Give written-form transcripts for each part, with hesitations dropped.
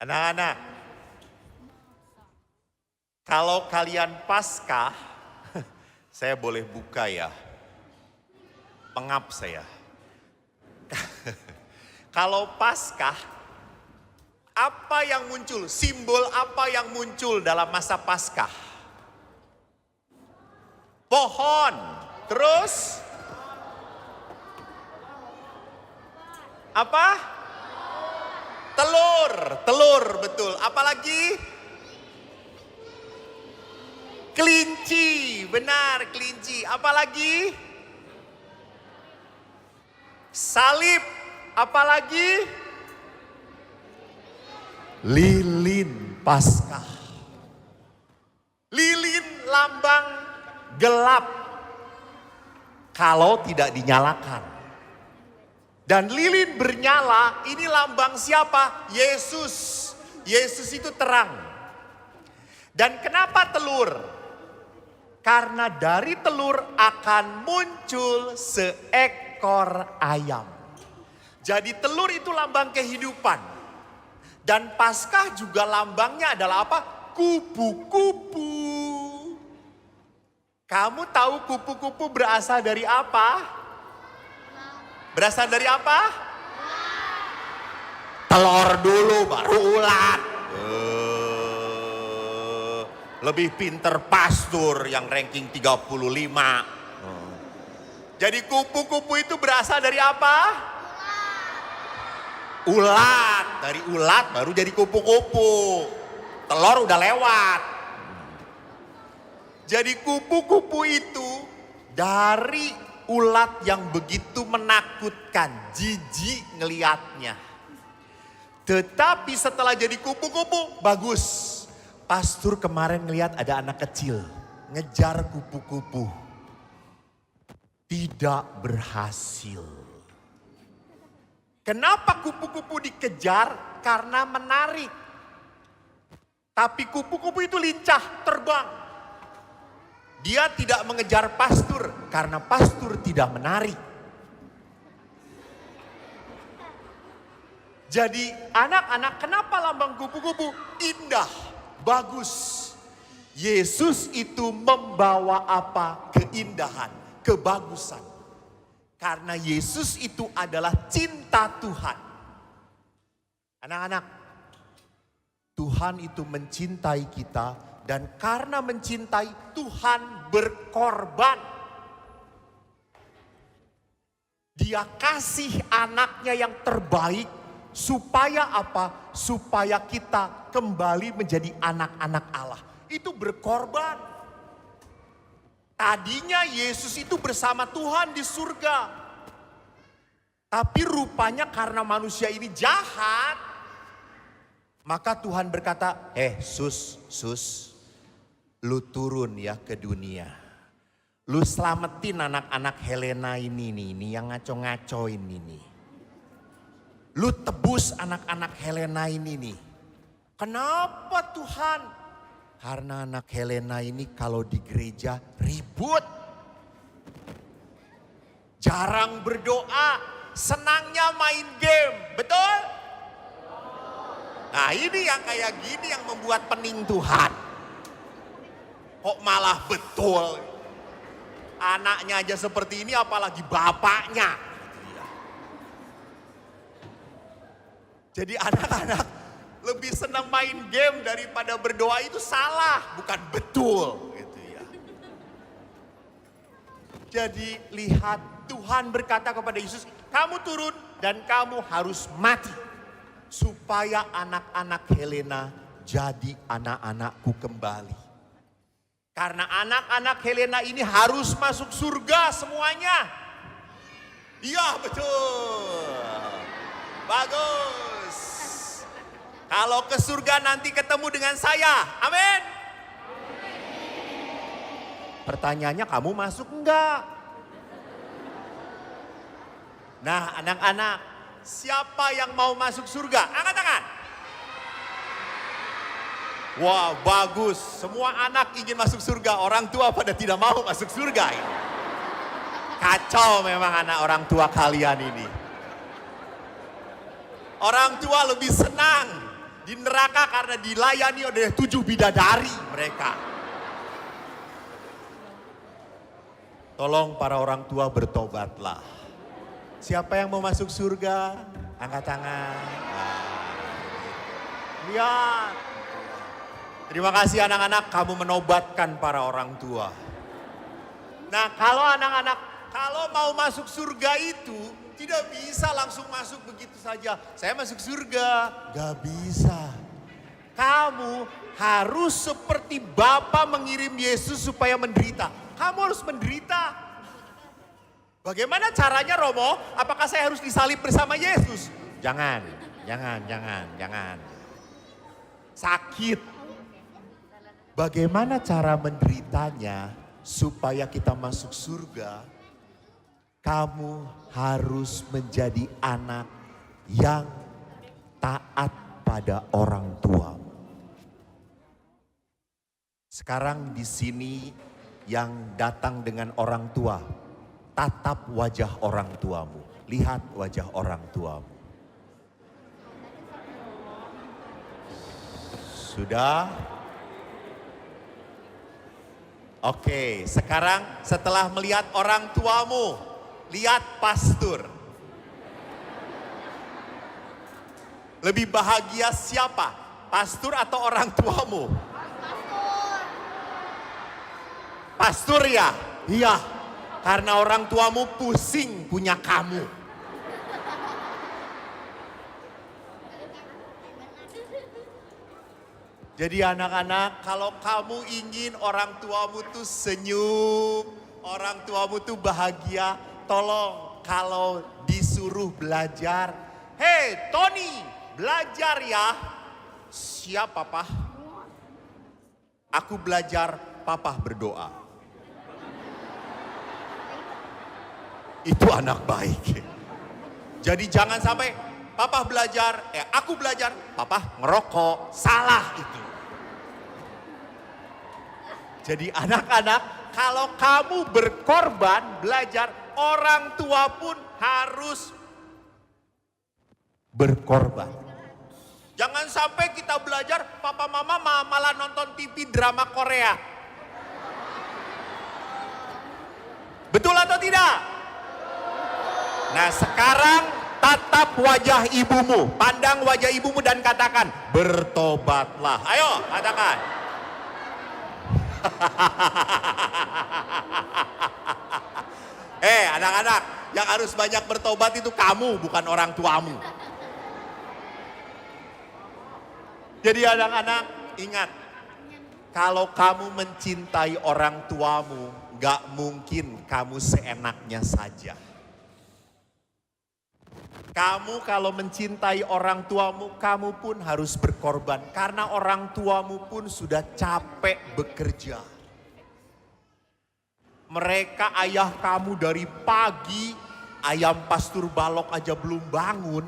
Anak-anak, kalau kalian Paskah, saya boleh buka ya, pengap saya. Kalau Paskah, apa yang muncul? Simbol apa yang muncul dalam masa Paskah? Pohon, terus apa? Telur betul. Apalagi? Kelinci, benar kelinci. Apalagi? Salib, apalagi? Lilin Paskah. Lilin lambang gelap kalau tidak dinyalakan. Dan lilin bernyala, ini lambang siapa? Yesus. Yesus itu terang. Dan kenapa telur? Karena dari telur akan muncul seekor ayam. Jadi telur itu lambang kehidupan. Dan Paskah juga lambangnya adalah apa? Kupu-kupu. Kamu tahu kupu-kupu berasal dari apa? Berasal dari apa? Telur dulu baru ulat. Lebih pinter pastur yang ranking 35. Jadi kupu-kupu itu berasal dari apa? Ulat. Dari ulat baru jadi kupu-kupu. Telur udah lewat. Jadi kupu-kupu itu dari ulat yang begitu menakutkan, jijik ngeliatnya. Tetapi setelah jadi kupu-kupu, bagus. Pastur kemarin ngeliat ada anak kecil ngejar kupu-kupu. Tidak berhasil. Kenapa kupu-kupu dikejar? Karena menarik. Tapi kupu-kupu itu lincah, terbang. Dia tidak mengejar pastur karena pastur tidak menarik. Jadi anak-anak, kenapa lambang kupu-kupu? Indah, bagus. Yesus itu membawa apa? Keindahan, kebagusan. Karena Yesus itu adalah cinta Tuhan. Anak-anak, Tuhan itu mencintai kita. Dan karena mencintai, Tuhan berkorban. Dia kasih anaknya yang terbaik. Supaya apa? Supaya kita kembali menjadi anak-anak Allah. Itu berkorban. Tadinya Yesus itu bersama Tuhan di surga. Tapi rupanya karena manusia ini jahat. Maka Tuhan berkata, sus. Lu turun ya ke dunia. Lu selamatin anak-anak Helena ini yang ngaco-ngacoin ini. Lu tebus anak-anak Helena ini nih. Kenapa Tuhan? Karena anak Helena ini kalau di gereja ribut. Jarang berdoa, senangnya main game, betul? Nah ini yang kayak gini yang membuat pening Tuhan. Kok malah betul. Anaknya aja seperti ini apalagi bapaknya. Jadi anak-anak lebih senang main game daripada berdoa itu salah. Bukan betul. Gitu ya. Jadi lihat Tuhan berkata kepada Yesus. Kamu turun dan kamu harus mati. Supaya anak-anak Helena jadi anak-anakku kembali. Karena anak-anak Helena ini harus masuk surga semuanya. Iya betul. Bagus. Kalau ke surga nanti ketemu dengan saya. Amin. Pertanyaannya kamu masuk enggak? Nah anak-anak, siapa yang mau masuk surga? Angkat tangan. Wah bagus, semua anak ingin masuk surga, orang tua pada tidak mau masuk surga. Kacau memang anak orang tua kalian ini. Orang tua lebih senang di neraka karena dilayani oleh 7 bidadari mereka. Tolong para orang tua bertobatlah. Siapa yang mau masuk surga? Angkat tangan. Lihat. Terima kasih anak-anak, kamu menobatkan para orang tua. Nah, kalau anak-anak, kalau mau masuk surga itu tidak bisa langsung masuk begitu saja. Saya masuk surga, gak bisa. Kamu harus seperti Bapa mengirim Yesus supaya menderita. Kamu harus menderita. Bagaimana caranya, Romo? Apakah saya harus disalib bersama Yesus? Jangan. Sakit. Bagaimana cara menderitanya supaya kita masuk surga? Kamu harus menjadi anak yang taat pada orang tua. Sekarang di sini yang datang dengan orang tua, tatap wajah orang tuamu, lihat wajah orang tuamu. Sudah? Oke, sekarang setelah melihat orang tuamu, lihat pastor. Lebih bahagia siapa? Pastor atau orang tuamu? Pastor ya? Iya, karena orang tuamu pusing punya kamu. Jadi anak-anak, kalau kamu ingin orang tuamu tuh senyum, orang tuamu tuh bahagia, tolong kalau disuruh belajar, "Hei Tony, belajar ya." "Siap papa." "Aku belajar, papa berdoa." Itu anak baik. Jadi jangan sampai papa belajar, aku belajar, papa ngerokok. Salah itu. Jadi anak-anak, kalau kamu berkorban belajar, orang tua pun harus berkorban. Jangan sampai kita belajar, papa mama malah nonton TV drama Korea. Betul atau tidak? Nah sekarang tatap wajah ibumu, pandang wajah ibumu dan katakan, bertobatlah. Ayo katakan. Anak-anak, yang harus banyak bertobat itu kamu, bukan orang tuamu. Jadi anak-anak, ingat, kalau kamu mencintai orang tuamu, gak mungkin kamu seenaknya saja. Kamu kalau mencintai orang tuamu, kamu pun harus berkorban. Karena orang tuamu pun sudah capek bekerja. Mereka ayah kamu dari pagi, ayam pastur balok aja belum bangun.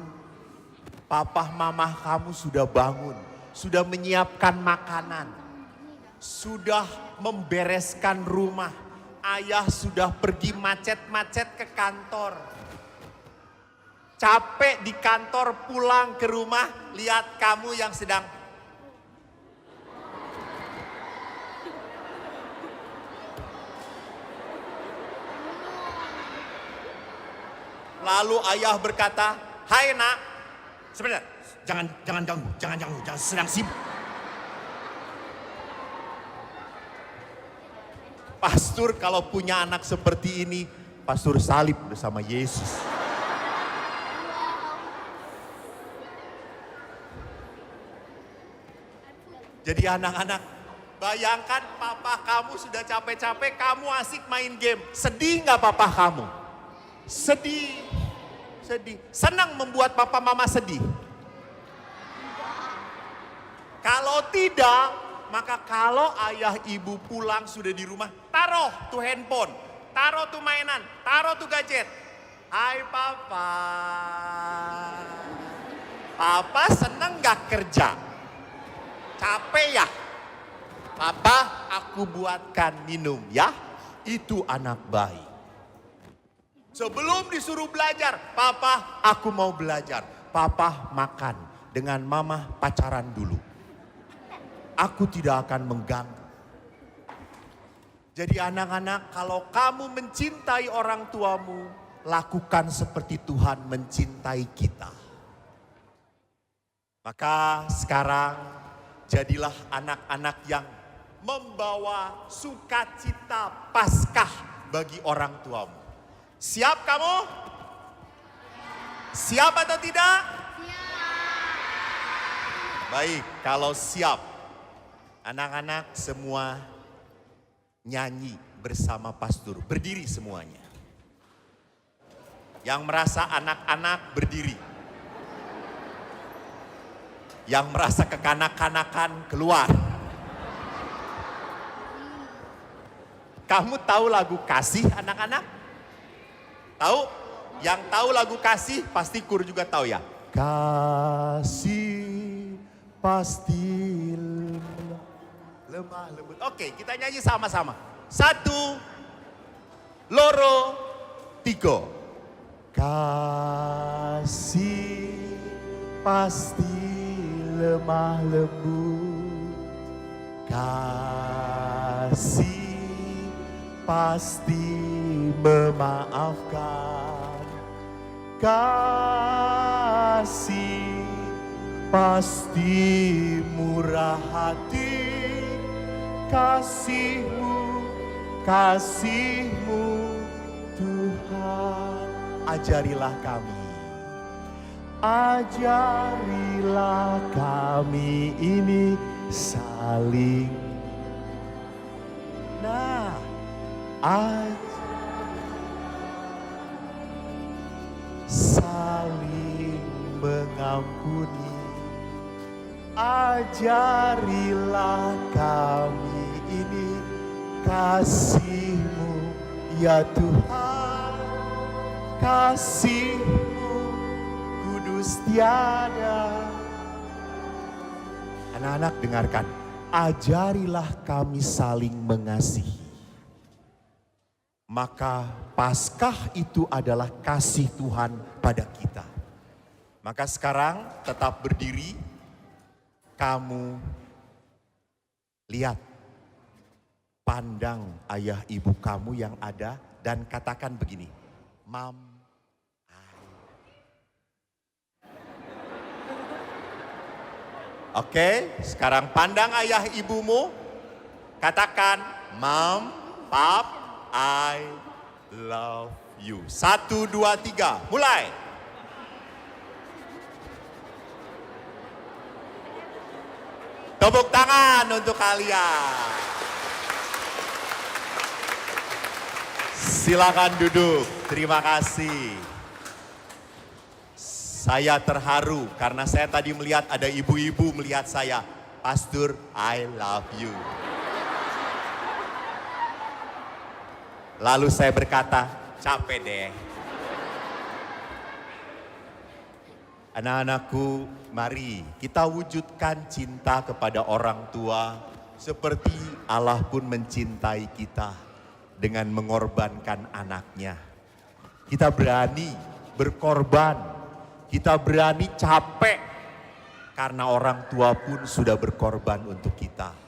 Papa mama kamu sudah bangun, sudah menyiapkan makanan. Sudah membereskan rumah. Ayah sudah pergi macet-macet ke kantor. Capek di kantor, pulang ke rumah, lihat kamu yang sedang lalu ayah berkata, "Hai nak, sebentar, jangan ganggu, jangan sedang sibuk." Pastor kalau punya anak seperti ini, pastor salib bersama Yesus. Jadi anak-anak, bayangkan papa kamu sudah capek-capek, kamu asik main game. Sedih gak papa kamu? Sedih. Senang membuat papa mama sedih? Kalau tidak, maka kalau ayah ibu pulang sudah di rumah, taruh tuh handphone, taruh tuh mainan, taruh tuh gadget. "Hai papa. Papa seneng gak kerja? Capek ya? Papa, aku buatkan minum ya." Itu anak baik. Sebelum disuruh belajar, "Papa, aku mau belajar." Papa makan. dengan mama pacaran dulu. Aku tidak akan mengganggu. Jadi anak-anak, kalau kamu mencintai orang tuamu, lakukan seperti Tuhan mencintai kita. Maka sekarang jadilah anak-anak yang membawa sukacita Paskah bagi orang tuamu. Siap kamu? Siap atau tidak? Baik, kalau siap, anak-anak semua nyanyi bersama pastor. Berdiri semuanya. Yang merasa anak-anak berdiri. Yang merasa kekanak-kanakan keluar. Kamu tahu lagu Kasih anak-anak? Tahu? Yang tahu lagu Kasih pasti Kur juga tahu ya. Kasih pasti lemah lembut. Oke, kita nyanyi sama-sama. 1, loro, 3. Kasih pasti lemah lembut. Kasih pasti memaafkan. Kasih pasti murah hati. Kasih-Mu Tuhan, ajarilah kami. Ajarilah kami ini saling. Nah, saling mengampuni. Ajarilah kami ini kasih-Mu ya Tuhan. Kasih-Mu kudus tiada. Anak-anak dengarkan. Ajarilah kami saling mengasihi. Maka Paskah itu adalah kasih Tuhan pada kita. Maka sekarang tetap berdiri. Kamu lihat, pandang ayah ibu kamu yang ada dan katakan begini, Mam, Oke, sekarang pandang ayah ibumu, katakan, Mom, Pap, I love you. 1, 2, 3, mulai. Tepuk tangan untuk kalian. Silakan duduk, terima kasih. Saya terharu karena saya tadi melihat ada ibu-ibu melihat saya. Pastor, I love you. Lalu saya berkata, capek deh. Anak-anakku, mari kita wujudkan cinta kepada orang tua seperti Allah pun mencintai kita dengan mengorbankan anaknya. Kita berani berkorban, kita berani capek karena orang tua pun sudah berkorban untuk kita.